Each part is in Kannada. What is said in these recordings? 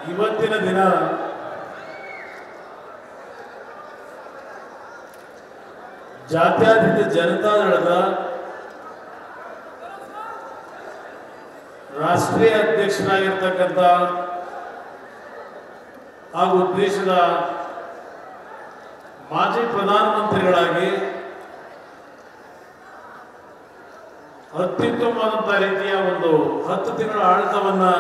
ಇವತ್ತಿನ ದಿನ ಜಾತ್ಯತೀತ ಜನತಾದಳದ ರಾಷ್ಟ್ರೀಯ ಅಧ್ಯಕ್ಷರಾಗಿರ್ತಕ್ಕಂಥ ಹಾಗೂ ದೇಶದ ಮಾಜಿ ಪ್ರಧಾನಮಂತ್ರಿಗಳಾಗಿ ಅತ್ಯುತ್ತಮವಾದಂಥ ರೀತಿಯ ಒಂದು 10 ತಿಂಗಳ ಆಡಳಿತವನ್ನು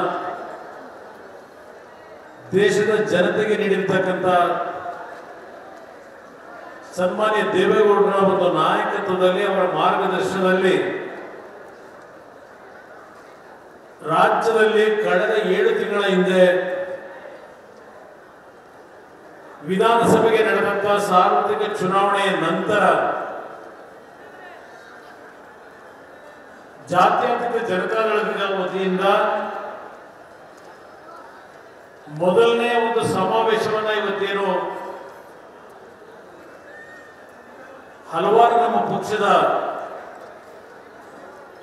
ದೇಶದ ಜನತೆಗೆ ನೀಡಿರ್ತಕ್ಕಂಥ ಸನ್ಮಾನ್ಯ ದೇವೇಗೌಡರ ಒಂದು ನಾಯಕತ್ವದಲ್ಲಿ ಅವರ ಮಾರ್ಗದರ್ಶನದಲ್ಲಿ ರಾಜ್ಯದಲ್ಲಿ ಕಳೆದ 7 ತಿಂಗಳ ಹಿಂದೆ ವಿಧಾನಸಭೆಗೆ ನಡೆದಂತಹ ಸಾರ್ವತ್ರಿಕ ಚುನಾವಣೆಯ ನಂತರ ಜಾತ್ಯತೀತ ಜನತಾದಳದ ವತಿಯಿಂದ ಮೊದಲನೇ ಒಂದು ಸಮಾವೇಶವನ್ನ ಇವತ್ತೇನು ಹಲವಾರು ನಮ್ಮ ಪಕ್ಷದ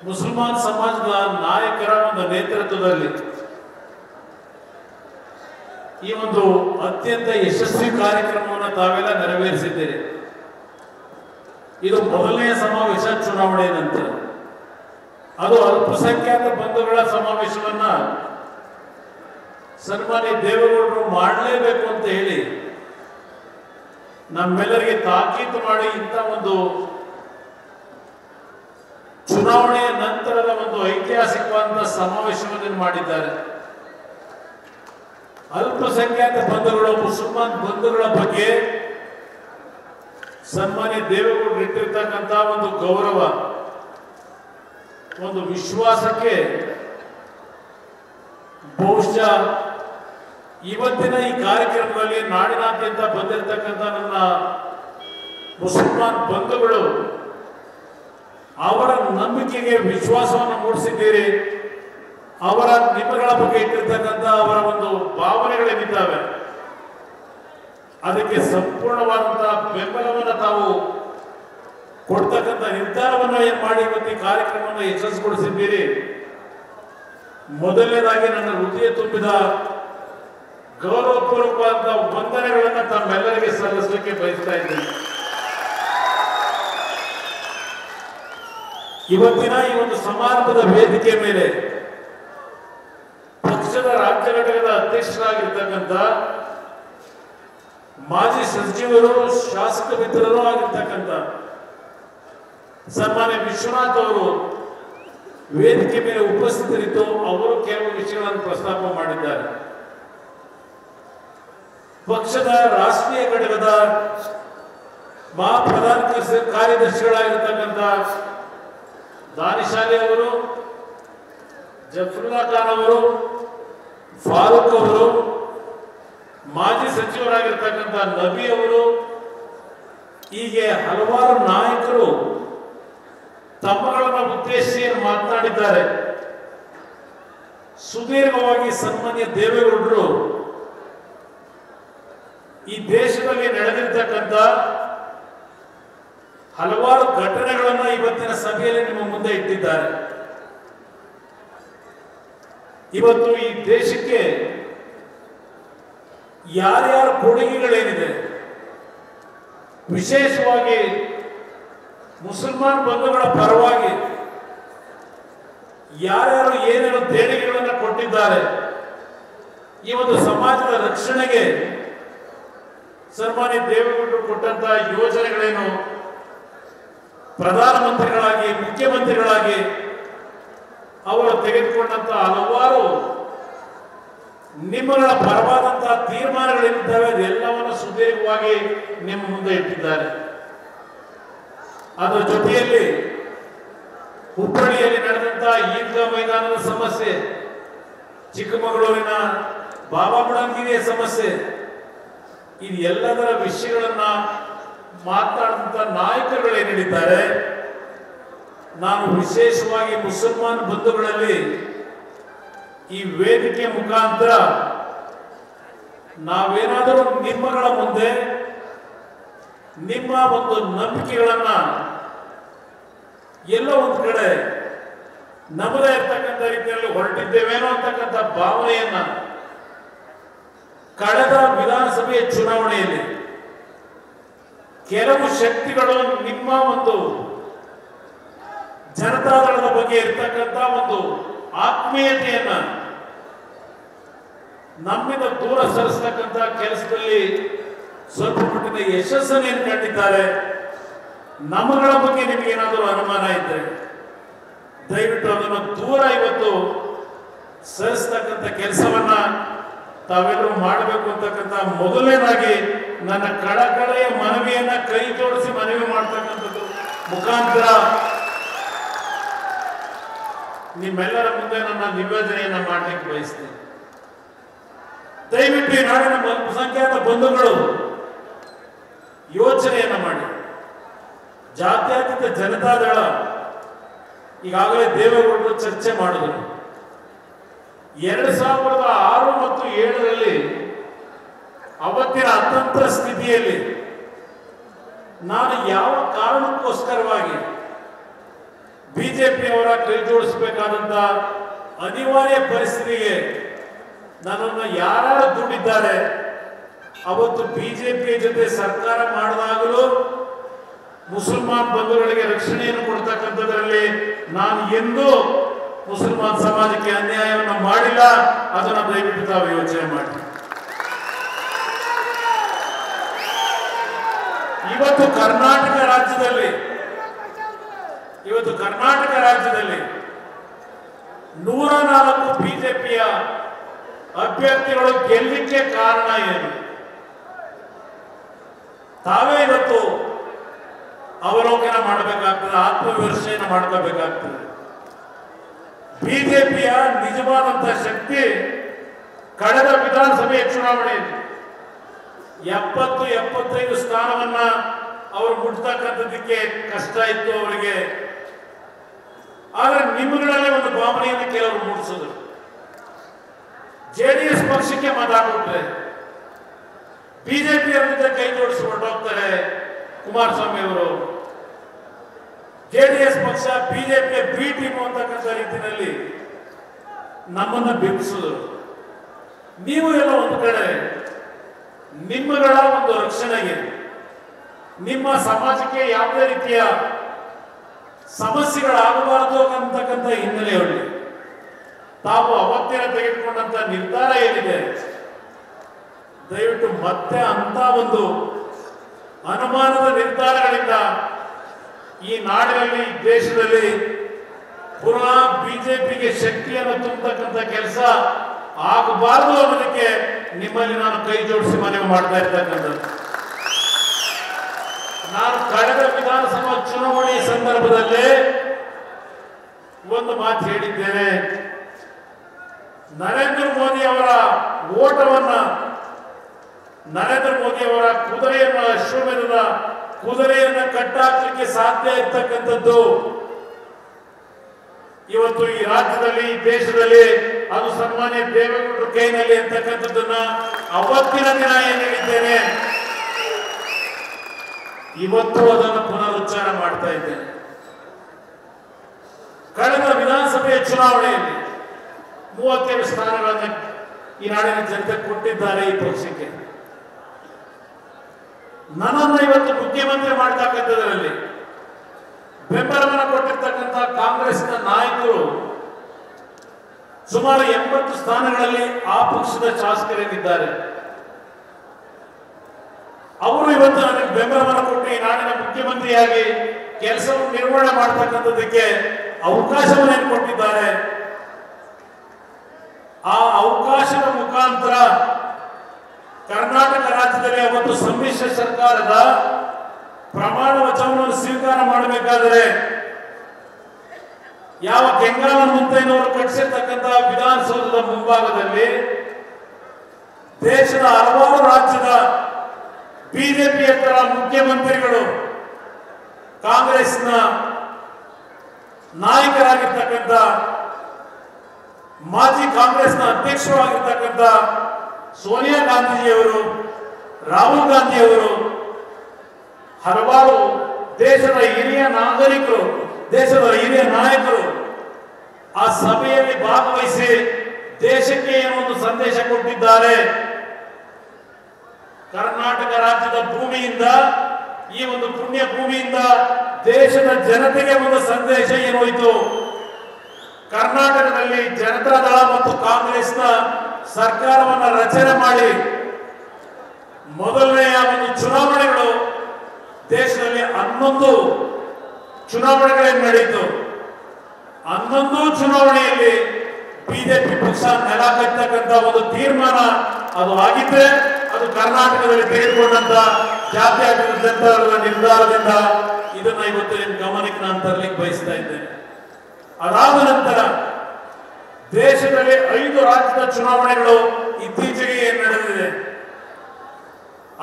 ಮುಸಲ್ಮಾನ್ ಸಮಾಜದ ನಾಯಕರ ಒಂದು ನೇತೃತ್ವದಲ್ಲಿ ಈ ಒಂದು ಅತ್ಯಂತ ಯಶಸ್ವಿ ಕಾರ್ಯಕ್ರಮವನ್ನು ತಾವೆಲ್ಲ ನೆರವೇರಿಸಿದ್ದೇವೆ. ಇದು ಮೊದಲನೆಯ ಸಮಾವೇಶ ಚುನಾವಣೆ ನಂತರ. ಅದು ಅಲ್ಪಸಂಖ್ಯಾತ ಬಂಧುಗಳ ಸಮಾವೇಶವನ್ನ ಸನ್ಮಾನ್ಯ ದೇವೇಗೌಡರು ಮಾಡಲೇಬೇಕು ಅಂತ ಹೇಳಿ ನಮ್ಮೆಲ್ಲರಿಗೆ ತಾಕೀತು ಮಾಡಿ ಇಂಥ ಒಂದು ಚುನಾವಣೆಯ ನಂತರದ ಒಂದು ಐತಿಹಾಸಿಕವಾದ ಸಮಾವೇಶವನ್ನು ಮಾಡಿದ್ದಾರೆ. ಅಲ್ಪಸಂಖ್ಯಾತ ಬಂಧುಗಳು ಮುಸಲ್ಮಾನ್ ಬಂಧುಗಳ ಬಗ್ಗೆ ಸನ್ಮಾನ್ಯ ದೇವೇಗೌಡರು ಇಟ್ಟಿರ್ತಕ್ಕಂಥ ಒಂದು ಗೌರವ, ಒಂದು ವಿಶ್ವಾಸಕ್ಕೆ ಬಹುಶಃ ಇವತ್ತಿನ ಈ ಕಾರ್ಯಕ್ರಮದಲ್ಲಿ ನಾಡಿನಾದ್ಯಂತ ಬಂದಿರತಕ್ಕಂಥ ನನ್ನ ಮುಸಲ್ಮಾನ್ ಬಂಧುಗಳು ಅವರ ನಂಬಿಕೆಗೆ ವಿಶ್ವಾಸವನ್ನು ಮೂಡಿಸಿದ್ದೀರಿ. ಅವರ ನಿಮ್ಮಗಳ ಬಗ್ಗೆ ಇಟ್ಟಿರ್ತಕ್ಕಂಥ ಅವರ ಒಂದು ಭಾವನೆಗಳೇನಿದ್ದಾವೆ ಅದಕ್ಕೆ ಸಂಪೂರ್ಣವಾದಂತಹ ಬೆಂಬಲವನ್ನು ತಾವು ಕೊಡ್ತಕ್ಕಂಥ ನಿರ್ಧಾರವನ್ನು ಏನು ಮಾಡಿ ಇವತ್ತು ಈ ಕಾರ್ಯಕ್ರಮವನ್ನು ಯಶಸ್ವಿಗೊಳಿಸಿದ್ದೀರಿ. ಮೊದಲನೇದಾಗಿ ನನ್ನ ಹೃದಯ ತುಂಬಿದ ಗೌರವಪೂರ್ವಕವಾದ ವಂದನೆಗಳನ್ನು ತಮ್ಮೆಲ್ಲರಿಗೆ ಸಲ್ಲಿಸಲಿಕ್ಕೆ ಬಯಸ್ತಾ ಇದ್ದೇನೆ. ಇವತ್ತಿನ ಈ ಒಂದು ಸಮಾರಂಭದ ವೇದಿಕೆ ಮೇಲೆ ಪಕ್ಷದ ರಾಜ್ಯ ಘಟಕದ ಅಧ್ಯಕ್ಷರಾಗಿರ್ತಕ್ಕಂಥ ಮಾಜಿ ಸಚಿವರು, ಶಾಸಕ ಮಿತ್ರರು ಆಗಿರ್ತಕ್ಕಂಥ ಸನ್ಮಾನ್ಯ ವಿಶ್ವನಾಥ್ ಅವರು ವೇದಿಕೆ ಮೇಲೆ ಉಪಸ್ಥಿತರಿದ್ದು ಅವರು ಕೆಲವು ವಿಷಯಗಳನ್ನು ಪ್ರಸ್ತಾಪ ಮಾಡಿದ್ದಾರೆ. ಪಕ್ಷದ ರಾಷ್ಟ್ರೀಯ ಘಟಕದ ಮಹಾಪ್ರಧಾನ ಕಾರ್ಯದರ್ಶಿಗಳಾಗಿರ್ತಕ್ಕಂಥ ದಾನಿಶಾಲಿ ಅವರು, ಜಫರುಲ್ಲಾ ಖಾನ್ ಅವರು, ಫಾರೂಕ್ ಅವರು, ಮಾಜಿ ಸಚಿವರಾಗಿರ್ತಕ್ಕಂಥ ನಬಿ ಅವರು, ಹೀಗೆ ಹಲವಾರು ನಾಯಕರು ತಮ್ಮಗಳನ್ನು ಉದ್ದೇಶಿಸಿ ಮಾತನಾಡಿದ್ದಾರೆ. ಸುದೀರ್ಘವಾಗಿ ಸನ್ಮಾನ್ಯ ದೇವೇಗೌಡರು ಈ ದೇಶದಲ್ಲಿ ನಡೆದಿರ್ತಕ್ಕಂಥ ಹಲವಾರು ಘಟನೆಗಳನ್ನು ಇವತ್ತಿನ ಸಭೆಯಲ್ಲಿ ನಿಮ್ಮ ಮುಂದೆ ಇಟ್ಟಿದ್ದಾರೆ. ಇವತ್ತು ಈ ದೇಶಕ್ಕೆ ಯಾರ್ಯಾರ ಕೊಡುಗೆಗಳೇನಿದೆ, ವಿಶೇಷವಾಗಿ ಮುಸಲ್ಮಾನ್ ಬಂಧುಗಳ ಪರವಾಗಿ ಯಾರ್ಯಾರು ಏನೇನು ದೇಣಿಗೆಗಳನ್ನು ಕೊಟ್ಟಿದ್ದಾರೆ, ಈ ಒಂದು ಸಮಾಜದ ರಕ್ಷಣೆಗೆ ಸನ್ಮಾನ್ಯ ದೇವೇಗೌಡರು ಕೊಟ್ಟಂತಹ ಯೋಜನೆಗಳೇನು, ಪ್ರಧಾನಮಂತ್ರಿಗಳಾಗಿ ಮುಖ್ಯಮಂತ್ರಿಗಳಾಗಿ ಅವರು ತೆಗೆದುಕೊಂಡಂತಹ ಹಲವಾರು ನಿಮ್ಮಗಳ ಪರವಾದಂತಹ ತೀರ್ಮಾನಗಳೇನಿದ್ದಾವೆ ಅದೆಲ್ಲವನ್ನು ಸುದೀರ್ಘವಾಗಿ ನಿಮ್ಮ ಮುಂದೆ ಇಟ್ಟಿದ್ದಾರೆ. ಅದರ ಜೊತೆಯಲ್ಲಿ ಹುಬ್ಬಳ್ಳಿಯಲ್ಲಿ ನಡೆದಂತಹ ಈದ್ಗಾ ಮೈದಾನದ ಸಮಸ್ಯೆ, ಚಿಕ್ಕಮಗಳೂರಿನ ಬಾಬಾ ಬುಡನ್ಗಿರಿಯ ಸಮಸ್ಯೆ, ಇದು ಎಲ್ಲದರ ವಿಷಯಗಳನ್ನ ಮಾತನಾಡಿದಂಥ ನಾಯಕರುಗಳೇನು ಹೇಳಿದ್ದಾರೆ. ನಾನು ವಿಶೇಷವಾಗಿ ಮುಸಲ್ಮಾನ್ ಬಂಧುಗಳಲ್ಲಿ ಈ ವೇದಿಕೆ ಮುಖಾಂತರ ನಾವೇನಾದರೂ ನಿಮ್ಮಗಳ ಮುಂದೆ ನಿಮ್ಮ ಒಂದು ನಂಬಿಕೆಗಳನ್ನ ಎಲ್ಲೋ ಒಂದು ಕಡೆ ನಮ್ಮದೇ ಇರ್ತಕ್ಕಂಥ ರೀತಿಯಲ್ಲಿ ಹೊರಟಿದ್ದೇವೇನೋ ಅಂತಕ್ಕಂಥ ಭಾವನೆಯನ್ನ ಕಳೆದ ವಿಧಾನಸಭೆಯ ಚುನಾವಣೆಯಲ್ಲಿ ಕೆಲವು ಶಕ್ತಿಗಳು ನಿಮ್ಮ ಒಂದು ಜನತಾದಳದ ಬಗ್ಗೆ ಇರ್ತಕ್ಕಂಥ ಒಂದು ಆತ್ಮೀಯತೆಯನ್ನ ನಮ್ಮಿಂದ ದೂರ ಸರಿಸತಕ್ಕಂಥ ಕೆಲಸದಲ್ಲಿ ಸ್ವಲ್ಪ ಮಟ್ಟಿನ ಯಶಸ್ಸನ್ನು ಕಂಡಿದ್ದಾರೆ. ನಮ್ಮಗಳ ಬಗ್ಗೆ ನಿಮಗೆ ಏನಾದರೂ ಅನುಮಾನ ಇದ್ದರೆ ದಯವಿಟ್ಟು ಅದನ್ನು ದೂರ ಇವತ್ತು ಸರಿಸತಕ್ಕಂಥ ಕೆಲಸವನ್ನ ತಾವೆಲ್ಲರೂ ಮಾಡಬೇಕು ಅಂತಕ್ಕಂಥ ಮೊದಲನೇದಾಗಿ ನನ್ನ ಕಳಕಳೆಯ ಮನವಿಯನ್ನ ಕೈ ಜೋಡಿಸಿ ಮನವಿ ಮಾಡ್ತಕ್ಕಂಥದ್ದು ಮುಖಾಂತರ ನಿಮ್ಮೆಲ್ಲರ ಮುಂದೆ ನನ್ನ ನಿವೇದನೆಯನ್ನ ಮಾಡಲಿಕ್ಕೆ ಬಯಸ್ತೇನೆ. ದಯವಿಟ್ಟು ಈ ನಾಡಿನ ಅಲ್ಪಸಂಖ್ಯಾತ ಬಂಧುಗಳು ಯೋಚನೆಯನ್ನ ಮಾಡಿ. ಜಾತ್ಯತೀತ ಜನತಾದಳ ಈಗಾಗಲೇ ದೇವೇಗೌಡರು ಚರ್ಚೆ ಮಾಡಿದರು. 2006 ಮತ್ತು 2007 ಅವತ್ತಿನ ಅತಂತ್ರ ಸ್ಥಿತಿಯಲ್ಲಿ ನಾನು ಯಾವ ಕಾರಣಕ್ಕೋಸ್ಕರವಾಗಿ ಬಿಜೆಪಿಯವರ ಕೈ ಜೋಡಿಸಬೇಕಾದಂತ ಅನಿವಾರ್ಯ ಪರಿಸ್ಥಿತಿಗೆ ನನ್ನನ್ನು ಯಾರು ದುಡ್ಡಿದ್ದಾರೆ ಅವತ್ತು ಬಿಜೆಪಿಯ ಜೊತೆ ಸರ್ಕಾರ ಮಾಡಿದಾಗಲೂ ಮುಸಲ್ಮಾನ್ ಬಂಧುಗಳಿಗೆ ರಕ್ಷಣೆಯನ್ನು ಕೊಡ್ತಕ್ಕಂಥದ್ರಲ್ಲಿ ನಾನು ಎಂದೂ ಮುಸಲ್ಮಾನ್ ಸಮಾಜಕ್ಕೆ ಅನ್ಯಾಯವನ್ನು ಮಾಡಿಲ್ಲ. ಅದನ್ನು ದಯವಿಟ್ಟು ತಾವು ಯೋಚನೆ ಮಾಡಿ. ಇವತ್ತು ಕರ್ನಾಟಕ ರಾಜ್ಯದಲ್ಲಿ 104 ಬಿಜೆಪಿಯ ಅಭ್ಯರ್ಥಿಗಳು ಗೆಲ್ಲಲಿಕ್ಕೆ ಕಾರಣ ಏನು? ತಾವೇ ಇವತ್ತು ಅವಲೋಕನ ಮಾಡಬೇಕಾಗ್ತದೆ, ಆತ್ಮವಿಮರ್ಶೆಯನ್ನು ಮಾಡ್ಕೋಬೇಕಾಗ್ತದೆ. ಬಿಜೆಪಿಯ ನಿಜವಾದಂತಹ ಶಕ್ತಿ ಕಳೆದ ವಿಧಾನಸಭೆಯ ಚುನಾವಣೆಯಲ್ಲಿ 70-75 ಸ್ಥಾನವನ್ನ ಅವರು ಮುಟ್ತಕ್ಕಂಥದ್ದಕ್ಕೆ ಕಷ್ಟ ಇತ್ತು ಅವರಿಗೆ. ಆದರೆ ನಿಮ್ಮಗಳಲ್ಲಿ ಒಂದು ಭಾವನೆಯನ್ನು ಕೆಲವರು ಮೂಡಿಸಿದ್ರು. ಜೆಡಿಎಸ್ ಪಕ್ಷಕ್ಕೆ ಮತ ಹಾಕಿಬಿಟ್ರೆ ಬಿಜೆಪಿಯ ಜೊತೆ ಕೈ ಜೋಡಿಸಿ ಹೊರಟೋಗ್ತಾರೆ ಕುಮಾರಸ್ವಾಮಿ ಅವರು. ಜೆಡಿಎಸ್ ಪಕ್ಷ ಬಿಜೆಪಿಯ ಬಿ ಟೀಮ್ ಅಂತಕ್ಕಂಥ ರೀತಿಯಲ್ಲಿ ನಮ್ಮನ್ನ ಬಿಂಬಿಸಿದ್ರು. ನೀವು ಎಲ್ಲ ಒಂದು ಕಡೆ ನಿಮ್ಮಗಳ ಒಂದು ರಕ್ಷಣೆಗೆ, ನಿಮ್ಮ ಸಮಾಜಕ್ಕೆ ಯಾವುದೇ ರೀತಿಯ ಸಮಸ್ಯೆಗಳಾಗಬಾರದು ಅಂತಕ್ಕಂಥ ಹಿನ್ನೆಲೆಯಲ್ಲಿ ತಾವು ಅವತ್ತಿನ ತೆಗೆದುಕೊಂಡಂತ ನಿರ್ಧಾರ ಏನಿದೆ, ದಯವಿಟ್ಟು ಮತ್ತೆ ಅಂತ ಒಂದು ಅನುಮಾನದ ನಿರ್ಧಾರಗಳಿಂದ ಈ ನಾಡಿನಲ್ಲಿ, ದೇಶದಲ್ಲಿ ಪುನಃ ಬಿಜೆಪಿಗೆ ಶಕ್ತಿಯನ್ನು ತುಂಬತಕ್ಕಂಥ ಕೆಲಸ ಆಗಬಾರದು ಅನ್ನೋದಕ್ಕೆ ನಿಮ್ಮಲ್ಲಿ ನಾನು ಕೈ ಜೋಡಿಸಿ ಮನವಿ ಮಾಡ್ತಾ ಇರ್ತಕ್ಕಂಥದ್ದು. ನಾನು ಕಳೆದ ವಿಧಾನಸಭಾ ಚುನಾವಣೆಯ ಸಂದರ್ಭದಲ್ಲಿ ಒಂದು ಮಾತು ಹೇಳಿದ್ದೇನೆ. ನರೇಂದ್ರ ಮೋದಿ ಅವರ ಓಟವನ್ನ, ನರೇಂದ್ರ ಮೋದಿ ಅವರ ಕುದುರೆಯನ್ನ, ಅಶ್ವಮೇಧದ ಕುದುರೆಯನ್ನ ಕಟ್ಟಾಕಲಿಕ್ಕೆ ಸಾಧ್ಯ ಇರ್ತಕ್ಕಂಥದ್ದು ಇವತ್ತು ಈ ರಾಜ್ಯದಲ್ಲಿ, ಈ ದೇಶದಲ್ಲಿ ಅದು ಸನ್ಮಾನ್ಯ ದೇವೇಗೌಡರ ಕೈನಲ್ಲಿ ಅಂತಕ್ಕಂಥದ್ದನ್ನ ಅವತ್ತಿನ ದಿನ ಏನ್ ಹೇಳಿದ್ದೇನೆ, ಇವತ್ತು ಅದನ್ನು ಪುನರುಚ್ಚಾರ ಮಾಡ್ತಾ ಇದ್ದೇನೆ. ಕಳೆದ ವಿಧಾನಸಭೆಯ ಚುನಾವಣೆಯಲ್ಲಿ 37 ಸ್ಥಾನಗಳನ್ನು ಈ ನಾಡಿನ ಜನತೆ ಕೊಟ್ಟಿದ್ದಾರೆ ಈ ಪಕ್ಷಕ್ಕೆ. ನನ್ನನ್ನು ಇವತ್ತು ಮುಖ್ಯಮಂತ್ರಿ ಮಾಡತಕ್ಕಂಥದ್ರಲ್ಲಿ ಬೆಂಬಲವನ್ನು ಕೊಟ್ಟಿರ್ತಕ್ಕಂಥ ಕಾಂಗ್ರೆಸ್ನ ನಾಯಕರು ಸುಮಾರು 80 ಸ್ಥಾನಗಳಲ್ಲಿ ಆ ಪಕ್ಷದ ಶಾಸಕರೇನಿದ್ದಾರೆ ಅವರು ಇವತ್ತು ನನಗೆ ಬೆಂಬಲವನ್ನು ಕೊಟ್ಟು ಈ ನಾಡಿನ ಮುಖ್ಯಮಂತ್ರಿಯಾಗಿ ಕೆಲಸವನ್ನು ನಿರ್ವಹಣೆ ಮಾಡತಕ್ಕಂಥದ್ದಕ್ಕೆ ಅವಕಾಶವನ್ನು ಕೊಟ್ಟಿದ್ದಾರೆ. ಆ ಅವಕಾಶದ ಮುಖಾಂತರ ಕರ್ನಾಟಕ ರಾಜ್ಯದಲ್ಲಿ ಅವತ್ತು ಸಮ್ಮಿಶ್ರ ಸರ್ಕಾರದ ಪ್ರಮಾಣ ವಚನವನ್ನು ಸ್ವೀಕಾರ ಮಾಡಬೇಕಾದರೆ ಯಾವ ಕೆಂಗಾಲ ಮುತ್ತಯ್ಯನವರು ಕಟ್ಟಿಸಿರ್ತಕ್ಕಂಥ ವಿಧಾನಸೌಧದ ಮುಂಭಾಗದಲ್ಲಿ ದೇಶದ ಹಲವಾರು ರಾಜ್ಯದ ಬಿಜೆಪಿಯೇತರ ಮುಖ್ಯಮಂತ್ರಿಗಳು, ಕಾಂಗ್ರೆಸ್ನ ನಾಯಕರಾಗಿರ್ತಕ್ಕಂಥ, ಮಾಜಿ ಕಾಂಗ್ರೆಸ್ನ ಅಧ್ಯಕ್ಷರಾಗಿರ್ತಕ್ಕಂಥ ಸೋನಿಯಾ ಗಾಂಧೀಜಿಯವರು, ರಾಹುಲ್ ಗಾಂಧಿಯವರು, ಹಲವಾರು ದೇಶದ ಹಿರಿಯ ನಾಗರಿಕರು, ದೇಶದ ಹಿರಿಯ ನಾಯಕರು ಆ ಸಭೆಯಲ್ಲಿ ಭಾಗವಹಿಸಿ ದೇಶಕ್ಕೆ ಏನೋ ಒಂದು ಸಂದೇಶ ಕೊಟ್ಟಿದ್ದಾರೆ. ಕರ್ನಾಟಕ ರಾಜ್ಯದ ಭೂಮಿಯಿಂದ, ಈ ಒಂದು ಪುಣ್ಯ ಭೂಮಿಯಿಂದ ದೇಶದ ಜನತೆಗೆ ಒಂದು ಸಂದೇಶ ಏನೋಯ್ತು. ಕರ್ನಾಟಕದಲ್ಲಿ ಜನತಾದಳ ಮತ್ತು ಕಾಂಗ್ರೆಸ್ನ ಸರ್ಕಾರವನ್ನು ರಚನೆ ಮಾಡಿ ಮೊದಲನೆಯ ಒಂದು ಚುನಾವಣೆಗಳು ದೇಶದಲ್ಲಿ 11 ಚುನಾವಣೆಗಳೇನು ನಡೆಯಿತು. 11 ಚುನಾವಣೆಯಲ್ಲಿ ಬಿಜೆಪಿ ಪಕ್ಷ ನೆಲ ಕಟ್ಟತಕ್ಕಂತ ಒಂದು ತೀರ್ಮಾನ ಅದು ಆಗಿದ್ರೆ ಅದು ಕರ್ನಾಟಕದಲ್ಲಿ ತೆಗೆದುಕೊಂಡಂತ ಜಾತ್ಯತೀತ ಜನತಾದಳದ ನಿರ್ಧಾರದಿಂದ. ಇದನ್ನ ಇವತ್ತು ನಿಮ್ಮ ಗಮನಕ್ಕೆ ನಾನು ತರಲಿಕ್ಕೆ ಬಯಸ್ತಾ ಇದ್ದೇನೆ. ಅದಾದ ನಂತರ ದೇಶದಲ್ಲಿ 5 ರಾಜ್ಯದ ಚುನಾವಣೆಗಳು ಇತ್ತೀಚೆಗೆ ಏನು ನಡೆದಿದೆ.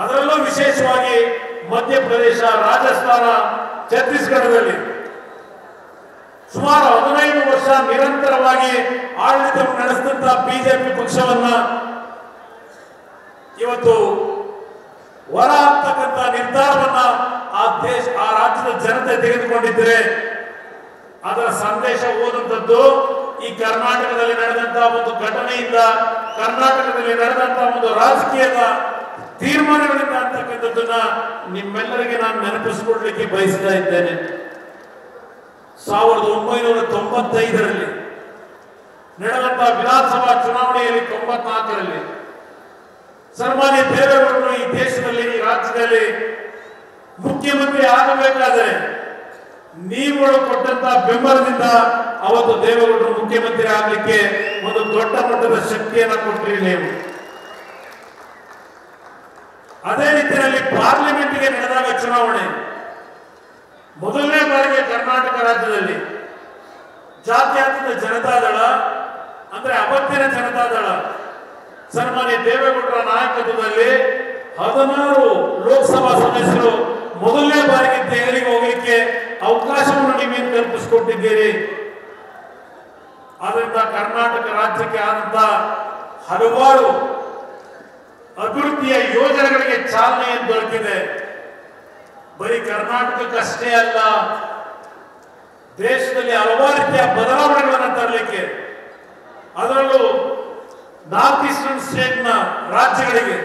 ಅದರಲ್ಲೂ ವಿಶೇಷವಾಗಿ ಮಧ್ಯಪ್ರದೇಶ, ರಾಜಸ್ಥಾನ, ಛತ್ತೀಸ್ಗಢದಲ್ಲಿ ಸುಮಾರು 15 ವರ್ಷ ನಿರಂತರವಾಗಿ ಆಡಳಿತ ನಡೆಸಿದಂತ ಬಿಜೆಪಿ ಪಕ್ಷವನ್ನ ಇವತ್ತು ಹೊರ ಹಾಕ್ತಕ್ಕಂಥ ನಿರ್ಧಾರವನ್ನ ಆ ರಾಜ್ಯದ ಜನತೆ ತೆಗೆದುಕೊಂಡಿದ್ದರೆ ಅದರ ಸಂದೇಶ ಓದುವಂಥದ್ದು ಈ ಕರ್ನಾಟಕದಲ್ಲಿ ನಡೆದಂತಹ ಒಂದು ಘಟನೆಯಿಂದ, ಕರ್ನಾಟಕದಲ್ಲಿ ನಡೆದಂತಹ ಒಂದು ರಾಜಕೀಯದ ತೀರ್ಮಾನಗಳಿಂದ ಅಂತಕ್ಕಂಥದ್ದನ್ನ ನಿಮ್ಮೆಲ್ಲರಿಗೆ ನಾನು ನೆನಪಿಸಿಕೊಡ್ಲಿಕ್ಕೆ ಬಯಸ್ತಾ ಇದ್ದೇನೆ. 1995ರಲ್ಲಿ ನಡೆದಂತಹ ವಿಧಾನಸಭಾ ಚುನಾವಣೆಯಲ್ಲಿ 94ರಲ್ಲಿ ಸನ್ಮಾನ್ಯ ದೇವೇಗೌಡರು ಈ ದೇಶದಲ್ಲಿ, ಈ ರಾಜ್ಯದಲ್ಲಿ ಮುಖ್ಯಮಂತ್ರಿ ಆಗಬೇಕಾದ್ರೆ ನೀವುಗಳು ಕೊಟ್ಟಂತಹ ಬೆಂಬಲದಿಂದ ಅವತ್ತು ದೇವೇಗೌಡರು ಮುಖ್ಯಮಂತ್ರಿ ಆಗಲಿಕ್ಕೆ ಒಂದು ದೊಡ್ಡ ಮಟ್ಟದ ಶಕ್ತಿಯನ್ನು ಕೊಟ್ಟರಿ ನೀವು. ಅದೇ ರೀತಿಯಲ್ಲಿ ಪಾರ್ಲಿಮೆಂಟ್ಗೆ ನಡೆದಾಗ ಚುನಾವಣೆ ಮೊದಲನೇ ಬಾರಿಗೆ ಕರ್ನಾಟಕ ರಾಜ್ಯದಲ್ಲಿ ಜಾತ್ಯತೀತ ಜನತಾದಳ ಅಂದ್ರೆ ಅವತ್ತಿನ ಜನತಾದಳ ಸನ್ಮಾನ್ಯ ದೇವೇಗೌಡರ ನಾಯಕತ್ವದಲ್ಲಿ 16 ಲೋಕಸಭಾ ಸದಸ್ಯರು ಮೊದಲನೇ ಬಾರಿಗೆ ದೆಹಲಿಗೆ ಹೋಗಲಿಕ್ಕೆ ಅವಕಾಶವನ್ನು ನೀವೇನು ಕಲ್ಪಿಸಿಕೊಟ್ಟಿದ್ದೀರಿ. ಆದ್ದರಿಂದ ಕರ್ನಾಟಕ ರಾಜ್ಯಕ್ಕೆ ಆದಂತ ಹಲವಾರು ಅಭಿವೃದ್ಧಿಯ ಯೋಜನೆಗಳಿಗೆ ಚಾಲನೆಯನ್ನು ದೊರಕಿದೆ. ಬರೀ ಕರ್ನಾಟಕಕ್ಕಷ್ಟೇ ಅಲ್ಲ, ದೇಶದಲ್ಲಿ ಹಲವಾರು ರೀತಿಯ ಬದಲಾವಣೆಗಳನ್ನು ತರಲಿಕ್ಕೆ, ಅದರಲ್ಲೂ ನಾರ್ತ್ ಈಸ್ಟರ್ನ್ ಸ್ಟೇಟ್ನ ರಾಜ್ಯಗಳಿಗೆ